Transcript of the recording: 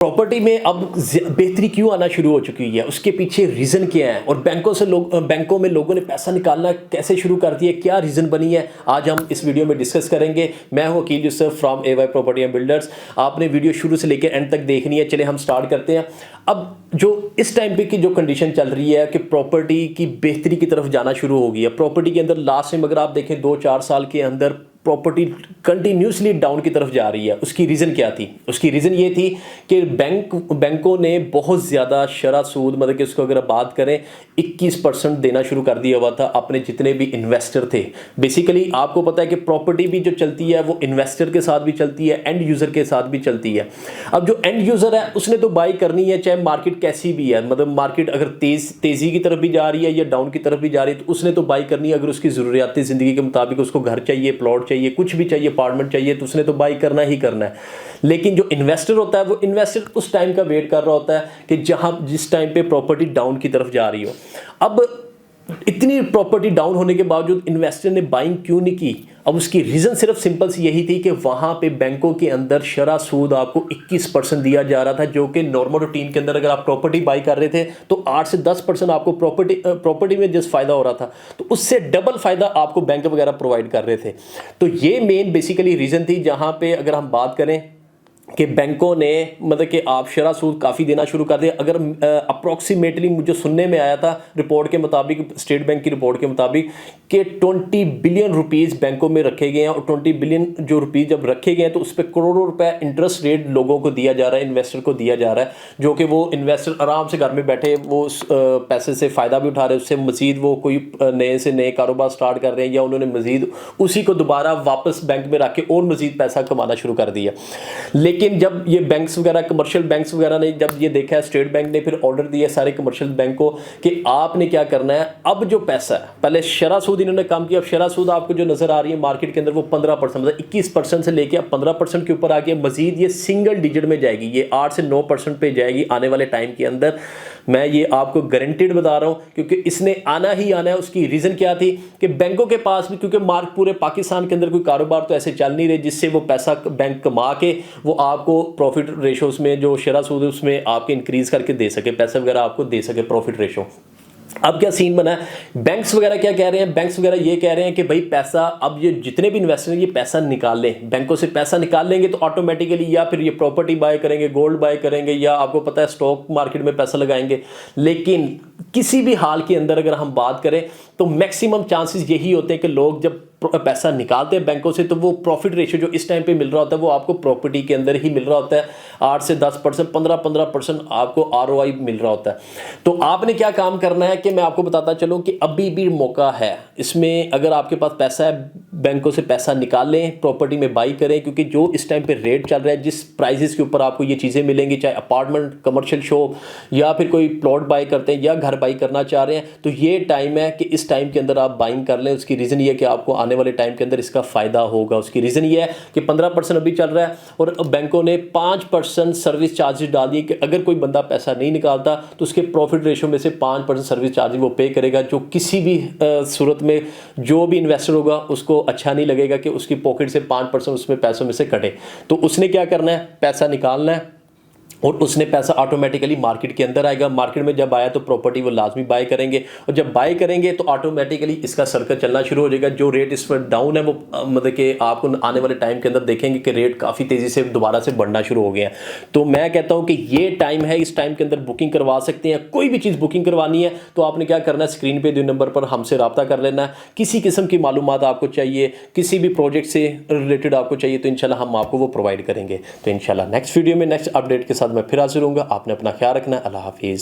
Property में अब बेहतरी क्यों आना शुरू हो चुकी है, उसके पीछे रीज़न क्या है और बैंकों में लोगों ने पैसा निकालना कैसे शुरू कर दिया, क्या रीज़न बनी है, आज हम इस वीडियो में डिस्कस करेंगे। मैं हूं वकील Yusuf from AY property and builders. आपने वीडियो शुरू से लेकर एंड तक देखनी है। चले हम स्टार्ट करते हैं। अब जो इस टाइम पे की जो कंडीशन चल रही है कि प्रॉपर्टी की बेहतरी की तरफ जाना शुरू हो गई है। प्रॉपर्टी के अंदर लास्ट टाइम अगर आप देखें 2-4 साल के अंदर प्रॉपर्टी कंटिन्यूसली डाउन की तरफ जा रही है। उसकी रीज़न क्या थी? उसकी रीज़न ये थी कि बैंकों ने बहुत ज़्यादा शरह सूद, मतलब कि उसको अगर आप बात करें 21% देना शुरू कर दिया हुआ था अपने जितने भी इन्वेस्टर थे। बेसिकली आपको पता है कि प्रॉपर्टी भी जो चलती है वो इन्वेस्टर के साथ भी चलती है, एंड यूज़र के साथ भी चलती है। अब जो एंड यूज़र है उसने तो बाई करनी है, चाहे मार्केट कैसी भी है। मतलब मार्केट अगर तेज़ी की तरफ भी जा रही है या डाउन की तरफ भी जा रही है तो उसने तो बाई करनी है। अगर उसकी ज़रूरियाती ज़िंदगी के मुताबिक उसको घर चाहिए, प्लॉट चाहिए, कुछ भी चाहिए, अपार्टमेंट चाहिए, तो उसने तो बाई करना ही करना है। लेकिन जो इन्वेस्टर होता है वो इन्वेस्टर उस टाइम का वेट कर रहा होता है कि जिस टाइम पे प्रॉपर्टी डाउन की तरफ जा रही हो। अब इतनी प्रॉपर्टी डाउन होने के बावजूद इन्वेस्टर ने बाइंग क्यों नहीं की? अब उसकी रीज़न सिर्फ सिंपल सी यही थी कि वहाँ पे बैंकों के अंदर शरह सूद आपको 21% दिया जा रहा था, जो कि नॉर्मल रूटीन के अंदर अगर आप प्रॉपर्टी बाई कर रहे थे तो 8 से 10% आपको प्रॉपर्टी में जिस फ़ायदा हो रहा था तो उससे डबल फ़ायदा आपको बैंक वगैरह प्रोवाइड कर रहे थे। तो ये मेन बेसिकली रीज़न थी जहाँ पे अगर हम बात करें कि बैंकों ने मतलब कि आप शरह सूद काफ़ी देना शुरू कर दिया। अगर अप्रॉक्सीमेटली मुझे सुनने में आया था रिपोर्ट के मुताबिक, स्टेट बैंक की रिपोर्ट के मुताबिक, कि 20 बिलियन रुपीज़ बैंकों में रखे गए हैं और 20 बिलियन जो रुपीज़ जब रखे गए हैं तो उस पर करोड़ों रुपए इंटरेस्ट रेट लोगों को दिया जा रहा है, इन्वेस्टर को दिया जा रहा है, जो कि वो इन्वेस्टर आराम से घर में बैठे वो उस पैसे से फ़ायदा भी उठा रहे हैं। उससे मज़ीद वो कोई नए से नए कारोबार स्टार्ट कर रहे हैं या उन्होंने मज़ीद उसी को दोबारा वापस बैंक में रख के और मज़ीद पैसा कमाना शुरू कर दिया। लेकिन जब ये बैंक्स वगैरह, कमर्शियल बैंक्स वगैरह ने जब ये देखा है, स्टेट बैंक ने फिर ऑर्डर दिया सारे कमर्शियल बैंक को कि आपने क्या करना है। अब जो पैसा है, पहले शरह सूद इन्होंने काम किया, अब शरह सूद आपको जो नजर आ रही है मार्केट के अंदर वो 15%, मतलब 21% से लेके अब 15% के ऊपर आ गया। मजीद ये सिंगल डिजिट में जाएगी, ये 8 से 9% पे जाएगी आने वाले टाइम के अंदर। मैं ये आपको गारंटीड बता रहा हूँ क्योंकि इसने आना ही आना है। उसकी रीज़न क्या थी कि बैंकों के पास भी, क्योंकि पूरे पाकिस्तान के अंदर कोई कारोबार तो ऐसे चल नहीं रहे जिससे वो पैसा बैंक कमा के वो आपको प्रॉफिट रेशोस में जो शरह सूद है उसमें आपके इंक्रीज करके दे सके, पैसा वगैरह आपको दे सके, प्रॉफिट रेशो। अब क्या सीन बना है, बैंक्स वगैरह क्या कह रहे हैं? बैंक्स वगैरह ये कह रहे हैं कि भाई पैसा, अब ये जितने भी इन्वेस्टर हैं ये पैसा निकाल लें, बैंकों से पैसा निकाल लेंगे तो ऑटोमेटिकली या फिर ये प्रॉपर्टी बाय करेंगे, गोल्ड बाय करेंगे, या आपको पता है स्टॉक मार्केट में पैसा लगाएंगे। लेकिन किसी भी हाल के अंदर अगर हम बात करें तो मैक्सिमम चांसेस यही होते हैं कि लोग जब पैसा निकालते हैं बैंकों से तो वो प्रॉफिट रेशियो जो इस टाइम पे मिल रहा होता है वो आपको प्रॉपर्टी के अंदर ही मिल रहा होता है। 8 से 10%, 15% आपको ROI मिल रहा होता है। तो आपने क्या काम करना है कि मैं आपको बताता चलूँ कि अभी भी मौका है इसमें। अगर आपके पास पैसा है, बैंकों से पैसा निकाल लें, प्रॉपर्टी में बाई करें, क्योंकि जो इस टाइम पे रेट चल रहा है, जिस प्राइजेस के ऊपर आपको ये चीज़ें मिलेंगी, चाहे अपार्टमेंट, कमर्शियल शॉप या फिर कोई प्लॉट बाई करते हैं या घर बाई करना चाह रहे हैं, तो ये टाइम है कि इस टाइम के अंदर आप बाइंग कर लें। उसकी रीज़न ये है कि आपको आने वाले टाइम के अंदर इसका फ़ायदा होगा। उसकी रीज़न ये है कि 15% अभी चल रहा है और बैंकों ने 5% सर्विस चार्जेस डाल दिए कि अगर कोई बंदा पैसा नहीं निकालता तो उसके प्रॉफिट रेशियो में से 5% सर्विस चार्जेस वो पे करेगा, जो किसी भी सूरत में जो भी इन्वेस्टर होगा उसको अच्छा नहीं लगेगा कि उसकी पॉकेट से 5% उसमें पैसों में से कटे। तो उसने क्या करना है, पैसा निकालना है और उसने पैसा ऑटोमेटिकली मार्केट के अंदर आएगा। मार्केट में जब आया तो प्रॉपर्टी वो लाजमी बाय करेंगे और जब बाय करेंगे तो ऑटोमेटिकली इसका सर्कल चलना शुरू हो जाएगा। जो रेट इस पर डाउन है वो मतलब कि आपको आने वाले टाइम के अंदर देखेंगे कि रेट काफ़ी तेज़ी से दोबारा से बढ़ना शुरू हो गया है। तो मैं कहता हूँ कि ये टाइम है, इस टाइम के अंदर बुकिंग करवा सकते हैं। कोई भी चीज़ बुकिंग करवानी है तो आपने क्या करना है, स्क्रीन पर 2 नंबर पर हमसे रब्ता कर लेना है। किसी किस्म की मालूमात आपको चाहिए, किसी भी प्रोजेक्ट से रिलेटेड आपको चाहिए तो इंशाल्लाह हम आपको वो प्रोवाइड करेंगे। तो इंशाल्लाह नेक्स्ट वीडियो में नेक्स्ट अपडेट के साथ मैं फिर हाजिर होऊंगा। आपने अपना ख्याल रखना है। अल्लाह हाफिज़।